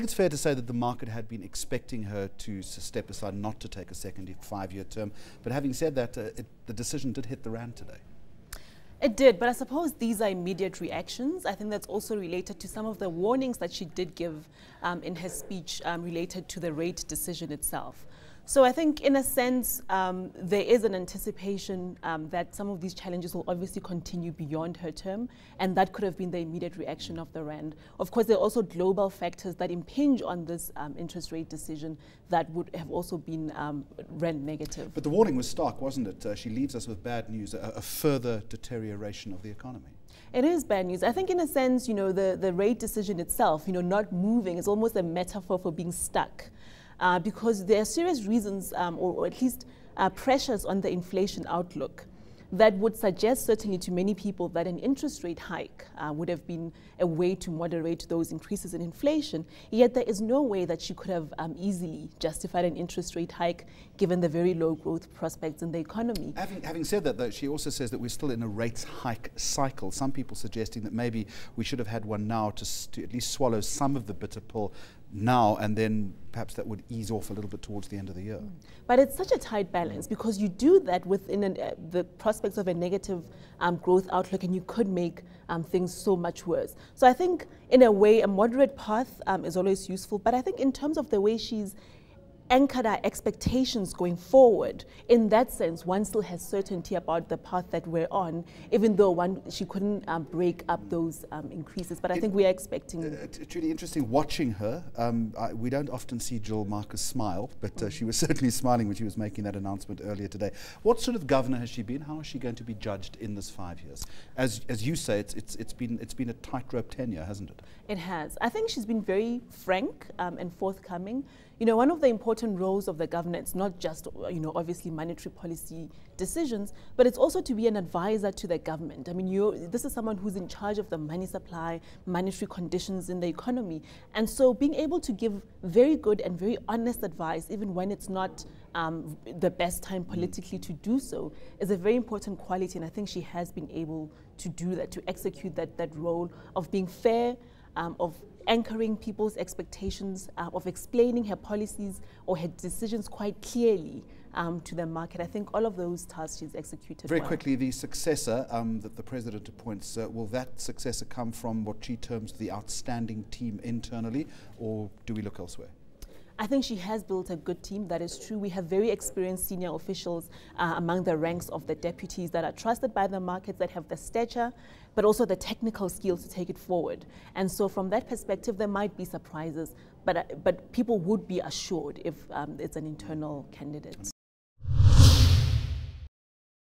it's fair to say that the market had been expecting her to step aside, not to take a second 5-year term. But having said that, the decision did hit the rand today. It did, but I suppose these are immediate reactions. I think that's also related to some of the warnings that she did give in her speech related to the rate decision itself. So I think, in a sense, there is an anticipation that some of these challenges will obviously continue beyond her term, and that could have been the immediate reaction of the rand. Of course, there are also global factors that impinge on this interest rate decision that would have also been rand negative. But the warning was stark, wasn't it? She leaves us with bad news, a further deterioration of the economy. It is bad news. I think, in a sense, the rate decision itself, not moving, is almost a metaphor for being stuck. Because there are serious reasons, or at least pressures on the inflation outlook that would suggest certainly to many people that an interest rate hike would have been a way to moderate those increases in inflation. Yet there is no way that she could have easily justified an interest rate hike given the very low growth prospects in the economy. Having said that, though, she also says that we're still in a rates hike cycle. Some people suggesting that maybe we should have had one now to at least swallow some of the bitter pill now, and then perhaps that would ease off a little bit towards the end of the year. But it's such a tight balance, because you do that within the prospects of a negative growth outlook, and you could make things so much worse. So I think, in a way, a moderate path is always useful. But I think in terms of the way she's anchored our expectations going forward, in that sense, one still has certainty about the path that we're on, even though she couldn't break up those increases. But I think we are expecting... It's really interesting watching her. We don't often see Gill Marcus smile, but she was certainly smiling when she was making that announcement earlier today. What sort of governor has she been? How is she going to be judged in this 5 years? As you say, it's been a tightrope tenure, hasn't it? It has. I think she's been very frank and forthcoming. One of the important roles of the governor is not just, obviously monetary policy decisions, but it's also to be an advisor to the government. I mean, this is someone who's in charge of the money supply, monetary conditions in the economy. And so being able to give very good and very honest advice, even when it's not the best time politically to do so, is a very important quality. And I think she has been able to do that, to execute that role of being fair, of anchoring people's expectations, of explaining her policies or her decisions quite clearly to the market. I think all of those tasks she's executed Very well. quickly, the successor that the president appoints, will that successor come from what she terms the outstanding team internally, or do we look elsewhere? I think she has built a good team, that is true. We have very experienced senior officials among the ranks of the deputies that are trusted by the markets, that have the stature, but also the technical skills to take it forward. And so from that perspective, there might be surprises, but people would be assured if it's an internal candidate.